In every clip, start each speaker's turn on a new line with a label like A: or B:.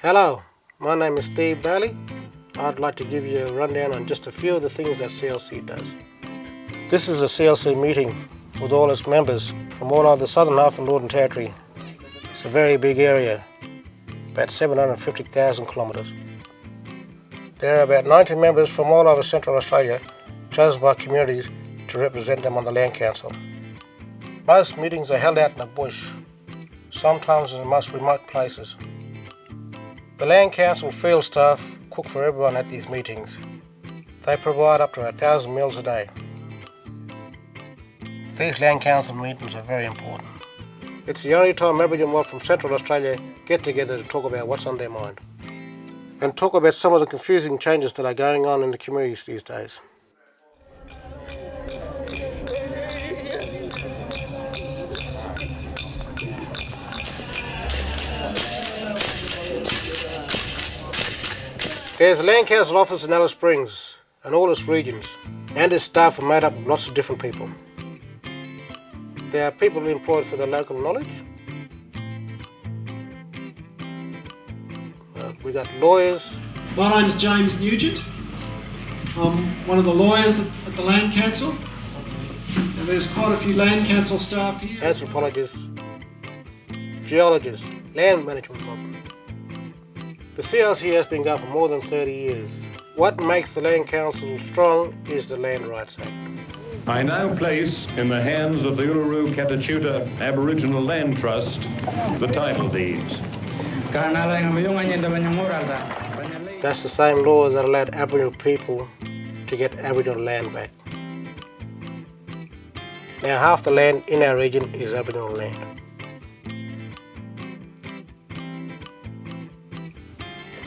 A: Hello, my name is Steve Bailey. I'd like to give you a rundown on just a few of the things that CLC does. This is a CLC meeting with all its members from all over the southern half of the Northern Territory. It's a very big area, about 750,000 kilometres. There are about 90 members from all over Central Australia, chosen by communities to represent them on the Land Council. Most meetings are held out in the bush, sometimes in the most remote places. The Land Council field staff cook for everyone at these meetings. They provide up to 1,000 meals a day. These Land Council meetings are very important. It's the only time Aboriginal from Central Australia get together to talk about what's on their mind and talk about some of the confusing changes that are going on in the communities these days. There's a Land Council office in Alice Springs and all its regions, and its staff are made up of lots of different people. There are people employed for their local knowledge. We got lawyers.
B: My name's James Nugent. I'm one of the lawyers at the Land Council. And there's quite a few Land Council staff here.
A: Anthropologists, geologists, land management folk. The CLC has been going for more than 30 years. What makes the Land Council strong is the Land Rights Act.
C: I now place in the hands of the Uluru Katachuta Aboriginal Land Trust the title deeds.
A: That's the same law that allowed Aboriginal people to get Aboriginal land back. Now half the land in our region is Aboriginal land.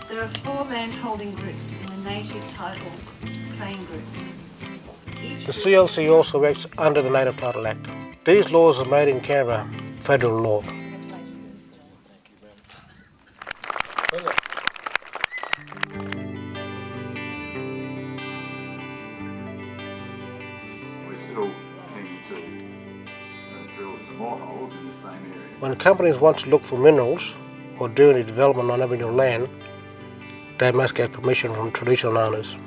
D: There are 4 land holding groups in the native title claim group.
A: The CLC also works under the Native Title Act. These laws are made in Canberra, federal law.
E: We're still keen to drill some more holes in the same area.
A: When companies want to look for minerals or do any development on Aboriginal land, they must get permission from traditional owners.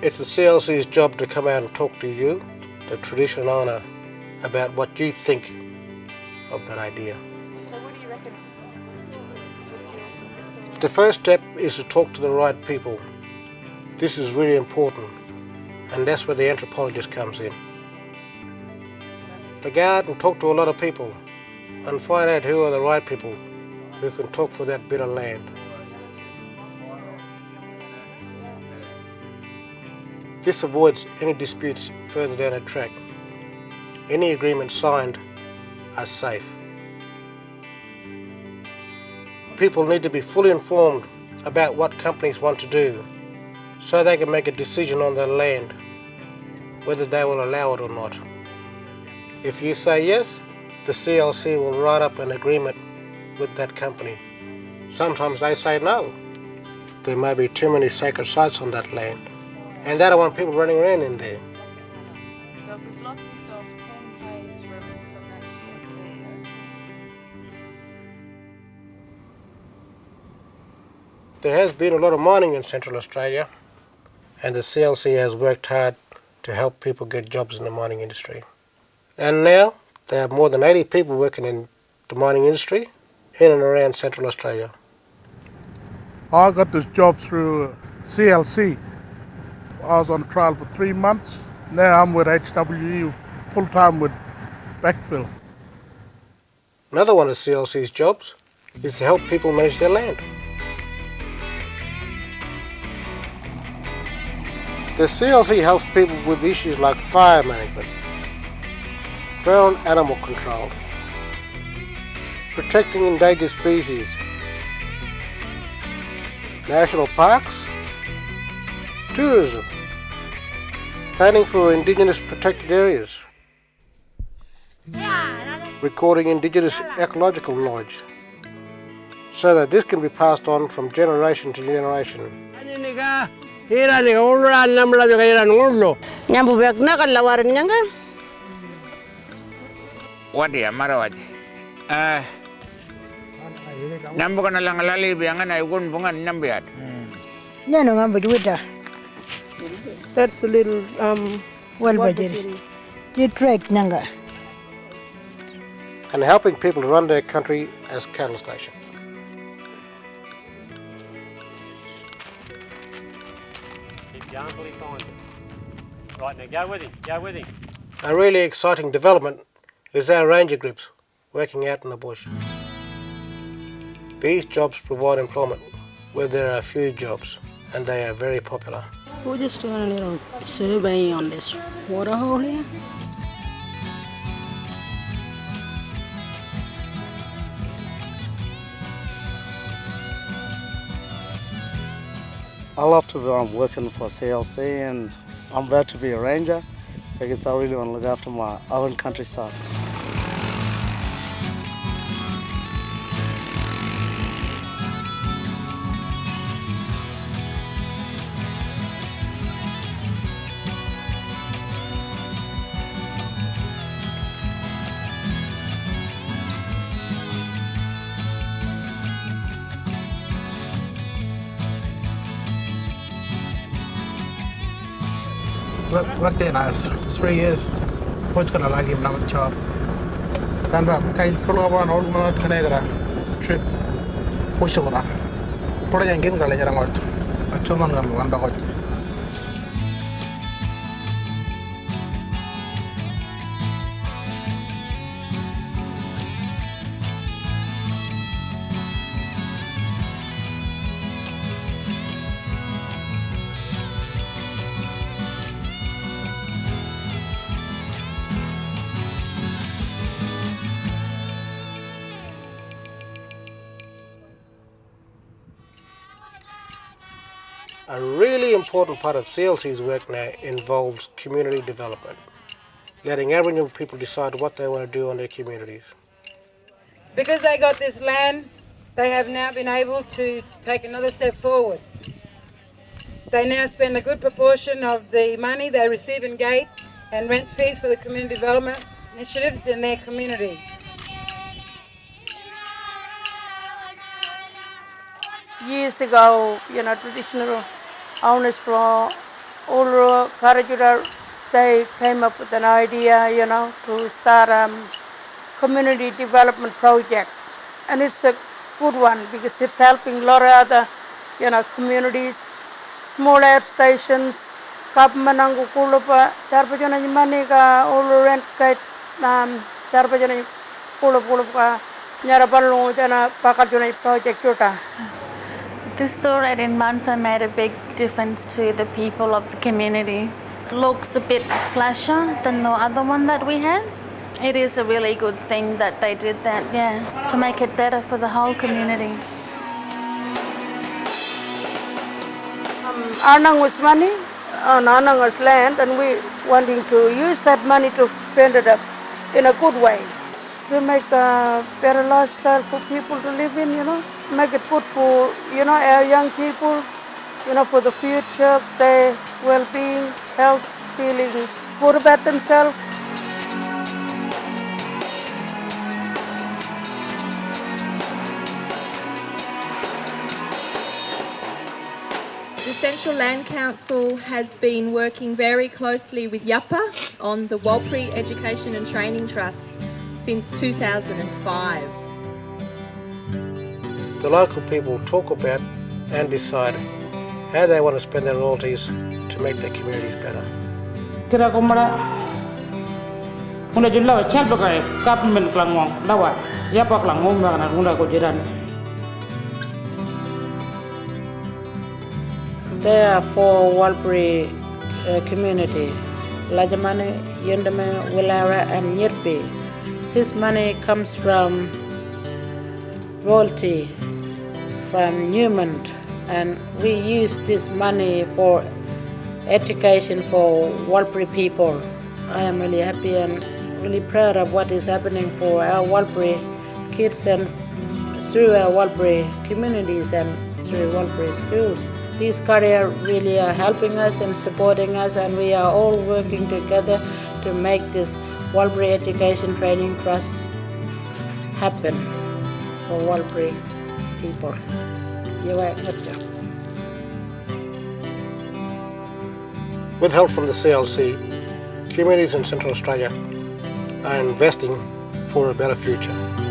A: It's the CLC's job to come out and talk to you, the traditional owner, about what you think of that idea.
D: So what do you reckon?
A: The first step is to talk to the right people. This is really important, and that's where the anthropologist comes in. They go out and talk to a lot of people and find out who are the right people who can talk for that bit of land. This avoids any disputes further down the track. Any agreements signed are safe. People need to be fully informed about what companies want to do so they can make a decision on their land, whether they will allow it or not. If you say yes, the CLC will write up an agreement with that company. Sometimes they say no. There may be too many sacred sites on that land, and they don't want people running around in there.
D: So if we block this off 10 k's from that spot there.
A: There has been a lot of mining in Central Australia, and the CLC has worked hard to help people get jobs in the mining industry. And now there are more than 80 people working in the mining industry in and around Central Australia.
F: I got this job through CLC. I was on trial for 3 months. Now I'm with HWE full-time with backfill.
A: Another one of CLC's jobs is to help people manage their land. The CLC helps people with issues like fire management, feral animal control, protecting endangered species, national parks, tourism, planning for Indigenous protected areas, recording Indigenous ecological knowledge, so that this can be passed on from generation to generation.
G: What the Marawaj? Nambukan lang lali biangan ay gun bungan nambiat.
H: No, I'm with that.
I: That's a little
H: Well, budget. You track Nanga.
A: And helping people to run their country as cattle stations.
J: Keep going until he finds it. Right, now go with him.
A: A really exciting development is our ranger groups working out in the bush. These jobs provide employment where there are few jobs, and they are very popular.
I: We're just doing a little survey on this waterhole here.
K: I love to be working for CLC, and I'm glad to be a ranger because I really want to look after my own countryside.
F: Worked there now 3 years. What's gonna like him now job? Then kain pull over an old man Canada trip. Push over. Put a game gala jarang out. A chuman gal one bagot.
A: A really important part of CLC's work now involves community development, letting Aboriginal people decide what they want to do on their communities.
L: Because they got this land, they have now been able to take another step forward. They now spend a good proportion of the money they receive in gate and rent fees for the community development initiatives in their community.
I: Years ago, traditional owners from all Karajuda, they came up with an idea, to start a community development project. And it's a good one because it's helping a lot of other, communities, small air stations, Kapamanangu Kulapa, Tarpajana Manika, all rent kite, Tarpajana Kulapa, Nyarapalu, and a Pakajuna project.
M: This store at in Manfa made a big difference to the people of the community. It looks a bit flasher than the other one that we had. It is a really good thing that they did that, to make it better for the whole community.
I: Anang was money on Anang's land, and we wanting to use that money to spend it up in a good way, to make a better lifestyle for people to live in, make it good for, our young people, for the future, their well-being, health, feeling good about themselves.
N: The Central Land Council has been working very closely with Yappa on the Walpri Education and Training Trust since 2005.
A: The local people talk about and decide how they want to spend their royalties to make their communities better.
O: Kira kumara, muna jumlah cel bagai government kelangong lawa, ya pak kelangong mana muna kujiran.
I: There are for Walpri community, Lajamane, Yendame, Willara and Nyirpi. This money comes from royalty from Newman, and we use this money for education for Walpri people. I am really happy and really proud of what is happening for our Walpri kids and through our Walpri communities and through Walpri schools. These careers really are helping us and supporting us, and we are all working together to make this Walpri Education Training Trust happen for Walpri.
H: people. You are
A: With help from the CLC, communities in Central Australia are investing for a better future.